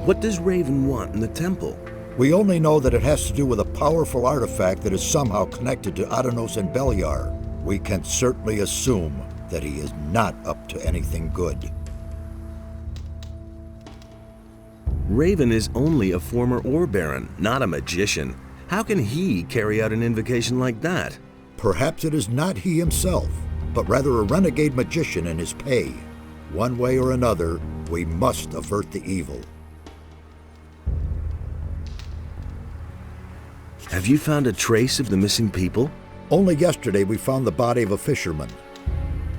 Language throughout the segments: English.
What does Raven want in the temple? We only know that it has to do with a powerful artifact that is somehow connected to Adonos and Beliar. We can certainly assume that he is not up to anything good. Raven is only a former Ore Baron, not a magician. How can he carry out an invocation like that? Perhaps it is not he himself, but rather a renegade magician in his pay. One way or another, we must avert the evil. Have you found a trace of the missing people? Only yesterday we found the body of a fisherman.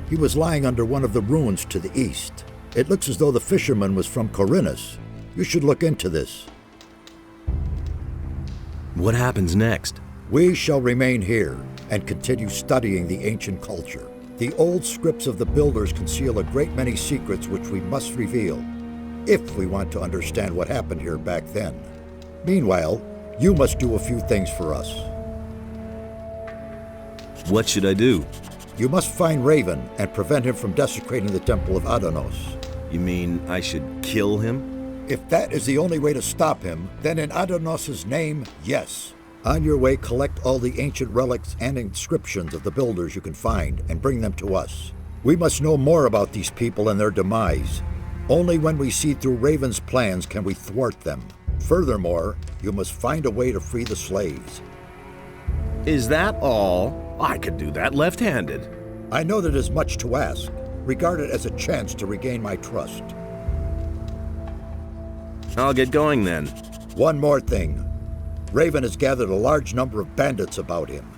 He was lying under one of the ruins to the east. It looks as though the fisherman was from Corinus. You should look into this. What happens next? We shall remain here and continue studying the ancient culture. The old scripts of the builders conceal a great many secrets which we must reveal, if we want to understand what happened here back then. Meanwhile, you must do a few things for us. What should I do? You must find Raven and prevent him from desecrating the Temple of Adonos. You mean I should kill him? If that is the only way to stop him, then in Adonos' name, yes. On your way, collect all the ancient relics and inscriptions of the builders you can find and bring them to us. We must know more about these people and their demise. Only when we see through Raven's plans can we thwart them. Furthermore, you must find a way to free the slaves. Is that all? I could do that left-handed. I know that is much to ask. Regard it as a chance to regain my trust. I'll get going then. One more thing. Raven has gathered a large number of bandits about him.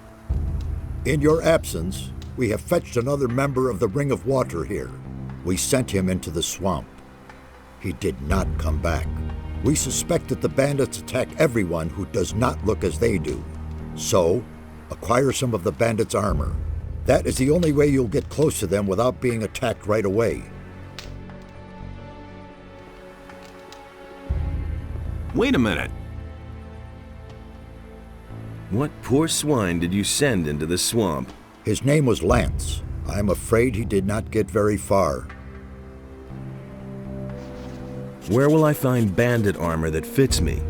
In your absence, we have fetched another member of the Ring of Water here. We sent him into the swamp. He did not come back. We suspect that the bandits attack everyone who does not look as they do. So, acquire some of the bandits' armor. That is the only way you'll get close to them without being attacked right away. Wait a minute. What poor swine did you send into the swamp? His name was Lance. I'm afraid he did not get very far. Where will I find bandit armor that fits me?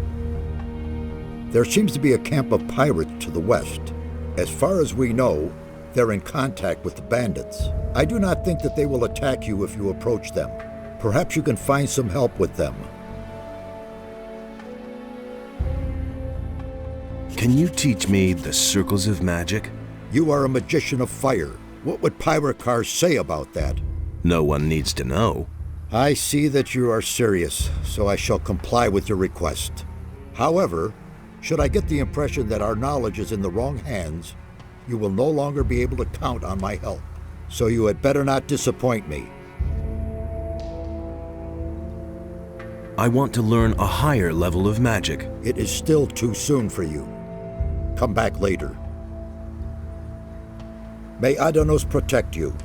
There seems to be a camp of pirates to the west. As far as we know, they're in contact with the bandits. I do not think that they will attack you if you approach them. Perhaps you can find some help with them. Can you teach me the circles of magic? You are a magician of fire. What would Pyrocar say about that? No one needs to know. I see that you are serious, so I shall comply with your request. However, should I get the impression that our knowledge is in the wrong hands, you will no longer be able to count on my help. So you had better not disappoint me. I want to learn a higher level of magic. It is still too soon for you. Come back later. May Adonos protect you.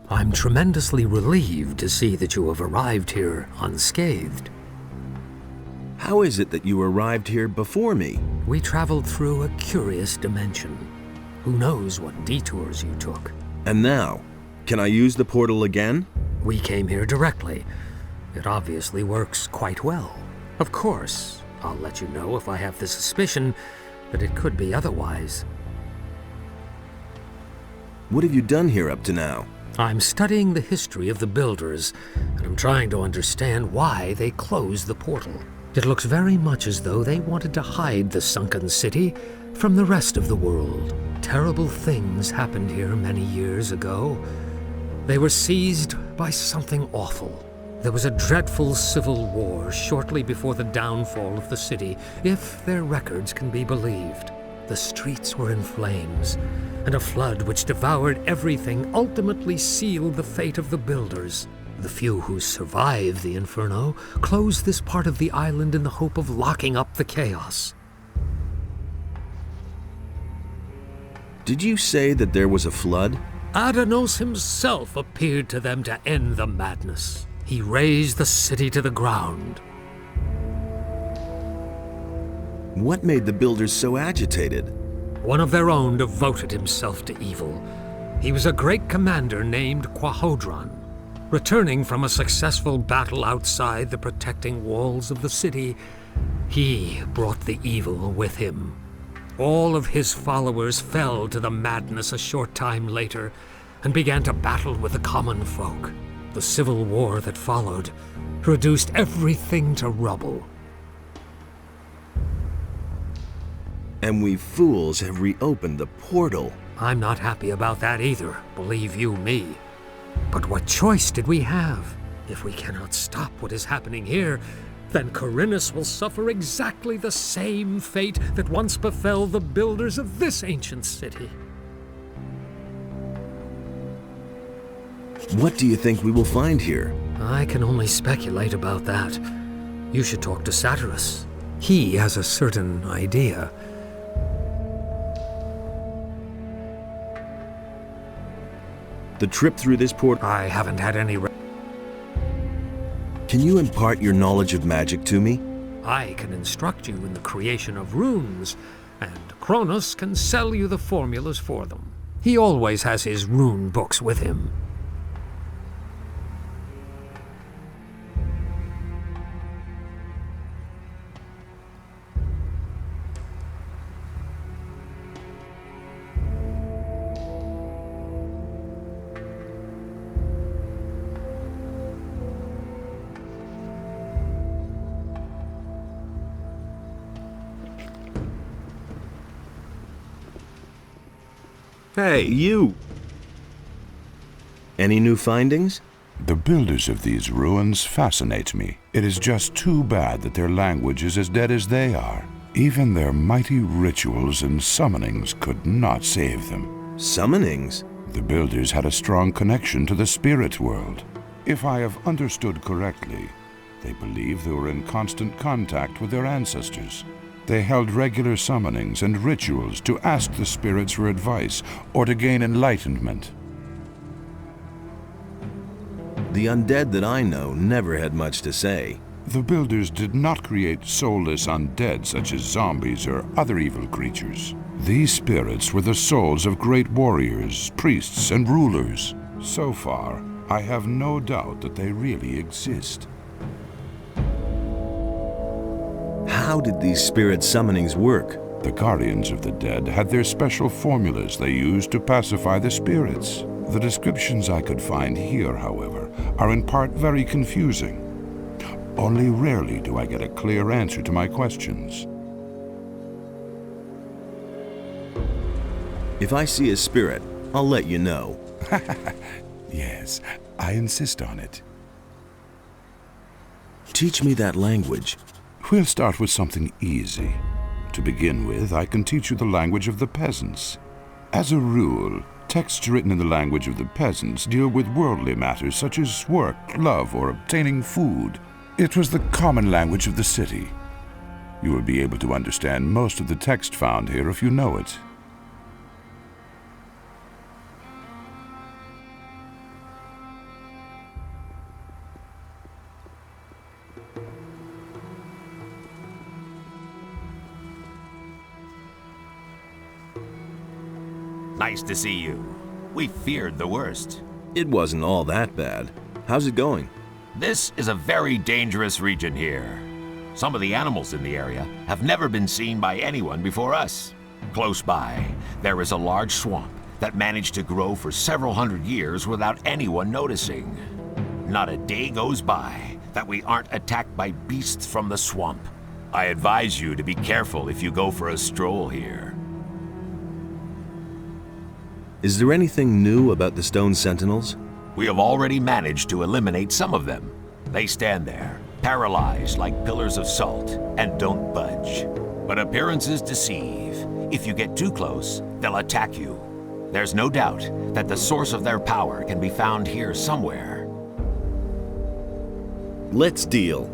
I'm tremendously relieved to see that you have arrived here unscathed. How is it that you arrived here before me? We traveled through a curious dimension. Who knows what detours you took? And now, can I use the portal again? We came here directly. It obviously works quite well. Of course, I'll let you know if I have the suspicion that it could be otherwise. What have you done here up to now? I'm studying the history of the builders, and I'm trying to understand why they closed the portal. It looks very much as though they wanted to hide the sunken city from the rest of the world. Terrible things happened here many years ago. They were seized by something awful. There was a dreadful civil war shortly before the downfall of the city, if their records can be believed. The streets were in flames, and a flood which devoured everything ultimately sealed the fate of the builders. The few who survived the inferno closed this part of the island in the hope of locking up the chaos. Did you say that there was a flood? Adonos himself appeared to them to end the madness. He razed the city to the ground. What made the builders so agitated? One of their own devoted himself to evil. He was a great commander named Quahodron. Returning from a successful battle outside the protecting walls of the city, he brought the evil with him. All of his followers fell to the madness a short time later and began to battle with the common folk. The civil war that followed reduced everything to rubble. And we fools have reopened the portal. I'm not happy about that either, believe you me. But what choice did we have? If we cannot stop what is happening here, then Corinus will suffer exactly the same fate that once befell the builders of this ancient city. What do you think we will find here? I can only speculate about that. You should talk to Satyrus. He has a certain idea. The trip through this portal... I haven't had any... Can you impart your knowledge of magic to me? I can instruct you in the creation of runes, and Kronos can sell you the formulas for them. He always has his rune books with him. Hey, you! Any new findings? The builders of these ruins fascinate me. It is just too bad that their language is as dead as they are. Even their mighty rituals and summonings could not save them. Summonings? The builders had a strong connection to the spirit world. If I have understood correctly, they believe they were in constant contact with their ancestors. They held regular summonings and rituals to ask the spirits for advice or to gain enlightenment. The undead that I know never had much to say. The builders did not create soulless undead such as zombies or other evil creatures. These spirits were the souls of great warriors, priests, and rulers. So far, I have no doubt that they really exist. How did these spirit summonings work? The guardians of the dead had their special formulas they used to pacify the spirits. The descriptions I could find here, however, are in part very confusing. Only rarely do I get a clear answer to my questions. If I see a spirit, I'll let you know. Yes, I insist on it. Teach me that language. We'll start with something easy. To begin with, I can teach you the language of the peasants. As a rule, texts written in the language of the peasants deal with worldly matters such as work, love, or obtaining food. It was the common language of the city. You will be able to understand most of the text found here if you know it. Nice to see you. We feared the worst. It wasn't all that bad. How's it going? This is a very dangerous region here. Some of the animals in the area have never been seen by anyone before us. Close by, there is a large swamp that managed to grow for several hundred years without anyone noticing. Not a day goes by that we aren't attacked by beasts from the swamp. I advise you to be careful if you go for a stroll here. Is there anything new about the Stone Sentinels? We have already managed to eliminate some of them. They stand there, paralyzed like pillars of salt, and don't budge. But appearances deceive. If you get too close, they'll attack you. There's no doubt that the source of their power can be found here somewhere. Let's deal.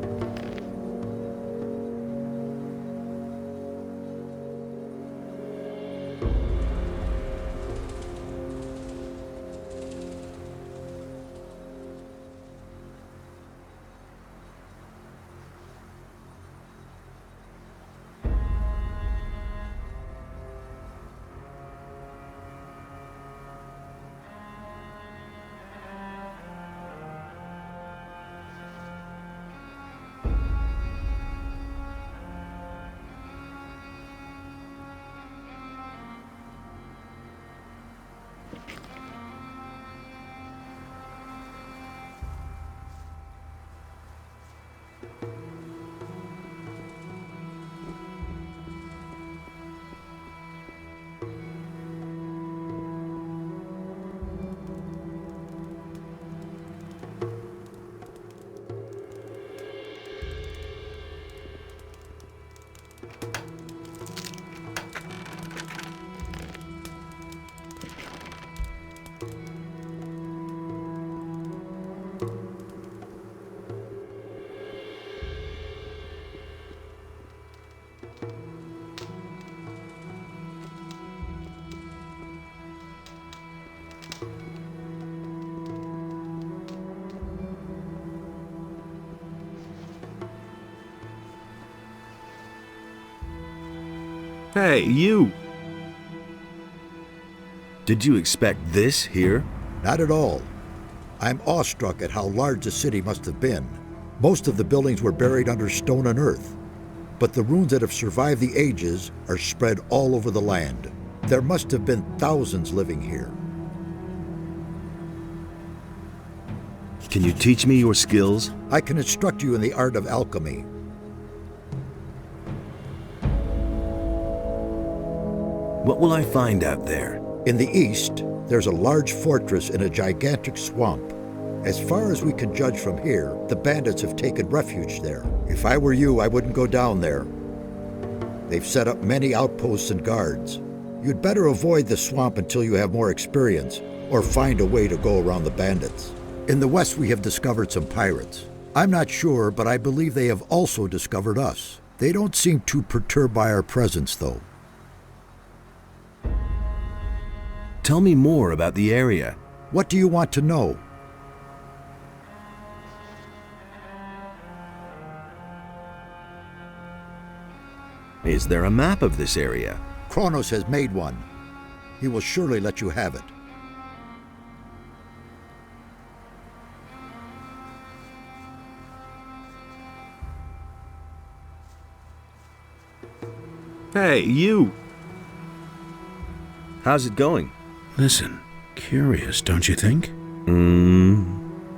Hey, you! Did you expect this here? Not at all. I'm awestruck at how large the city must have been. Most of the buildings were buried under stone and earth, but the ruins that have survived the ages are spread all over the land. There must have been thousands living here. Can you teach me your skills? I can instruct you in the art of alchemy. What will I find out there? In the east, there's a large fortress in a gigantic swamp. As far as we can judge from here, the bandits have taken refuge there. If I were you, I wouldn't go down there. They've set up many outposts and guards. You'd better avoid the swamp until you have more experience, or find a way to go around the bandits. In the west, we have discovered some pirates. I'm not sure, but I believe they have also discovered us. They don't seem too perturbed by our presence, though. Tell me more about the area. What do you want to know? Is there a map of this area? Kronos has made one. He will surely let you have it. Hey, you! How's it going? Listen, curious, don't you think?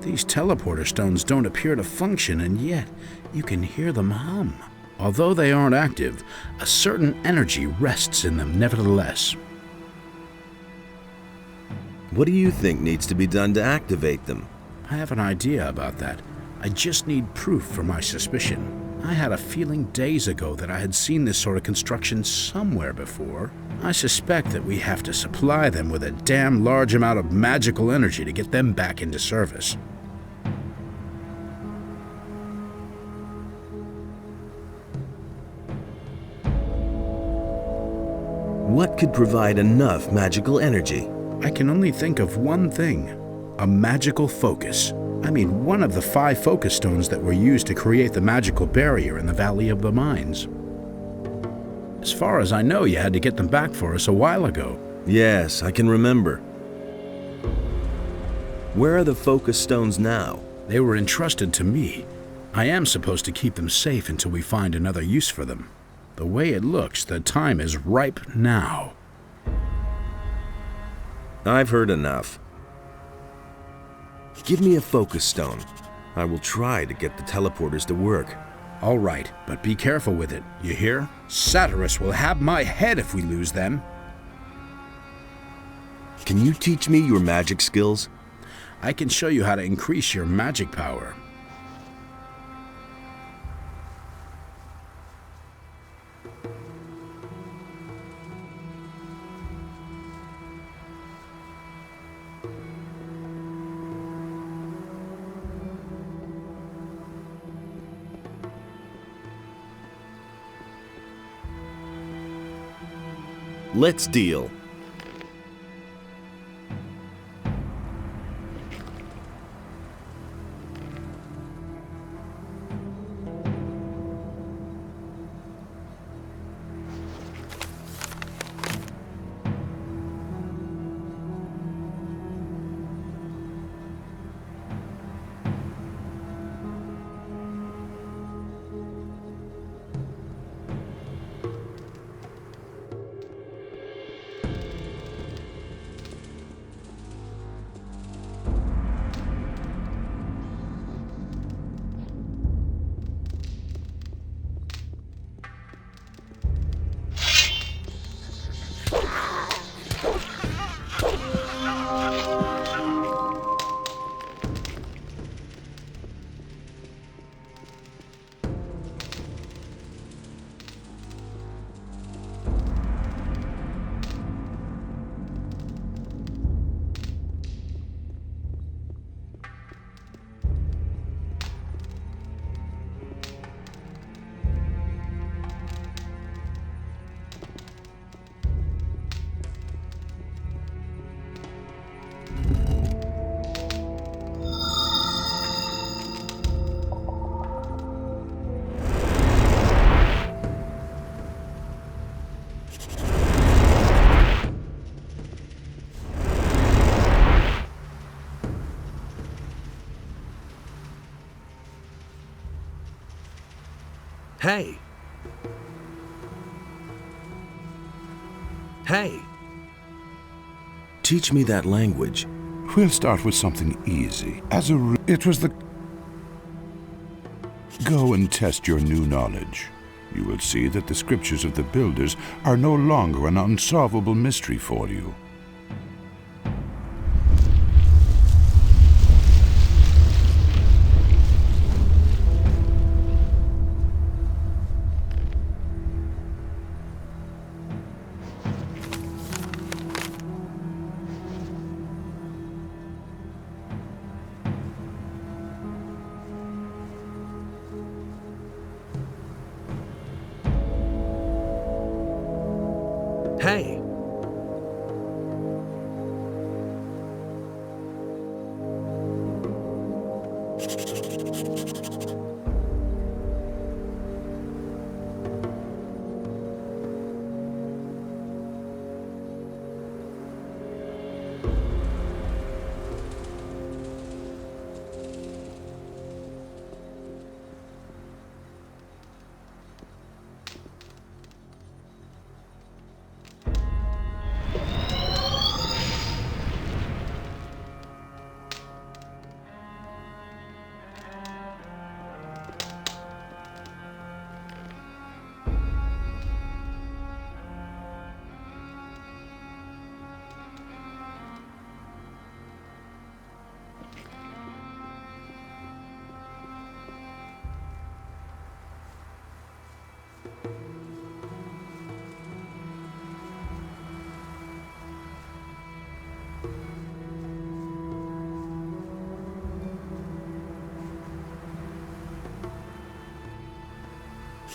These teleporter stones don't appear to function, and yet you can hear them hum. Although they aren't active, a certain energy rests in them nevertheless. What do you think needs to be done to activate them? I have an idea about that. I just need proof for my suspicion. I had a feeling days ago that I had seen this sort of construction somewhere before. I suspect that we have to supply them with a damn large amount of magical energy to get them back into service. What could provide enough magical energy? I can only think of one thing: a magical focus. I mean, one of the 5 focus stones that were used to create the magical barrier in the Valley of the Mines. As far as I know, you had to get them back for us a while ago. Yes, I can remember. Where are the focus stones now? They were entrusted to me. I am supposed to keep them safe until we find another use for them. The way it looks, the time is ripe now. I've heard enough. Give me a focus stone. I will try to get the teleporters to work. All right, but be careful with it, you hear? Satyrus will have my head if we lose them. Can you teach me your magic skills? I can show you how to increase your magic power. Let's deal. Hey! Hey! Teach me that language. We'll start with something easy. It was the... Go and test your new knowledge. You will see that the scriptures of the builders are no longer an unsolvable mystery for you. Hey!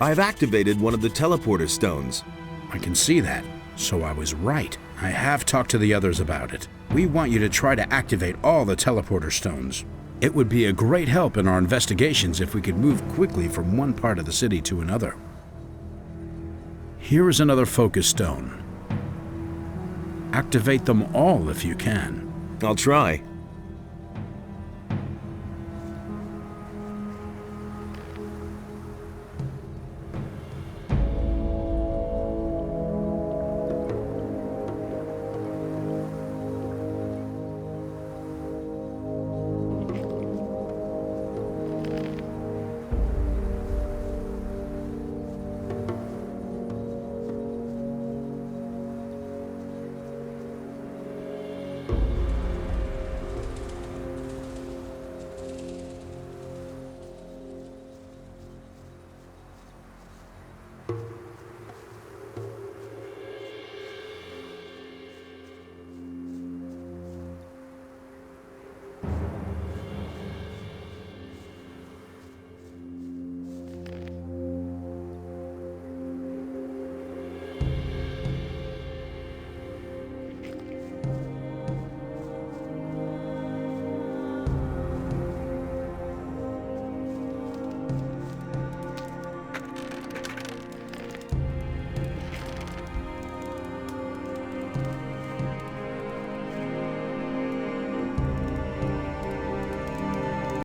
I've activated one of the teleporter stones. I can see that, so I was right. I have talked to the others about it. We want you to try to activate all the teleporter stones. It would be a great help in our investigations if we could move quickly from one part of the city to another. Here is another focus stone. Activate them all if you can. I'll try.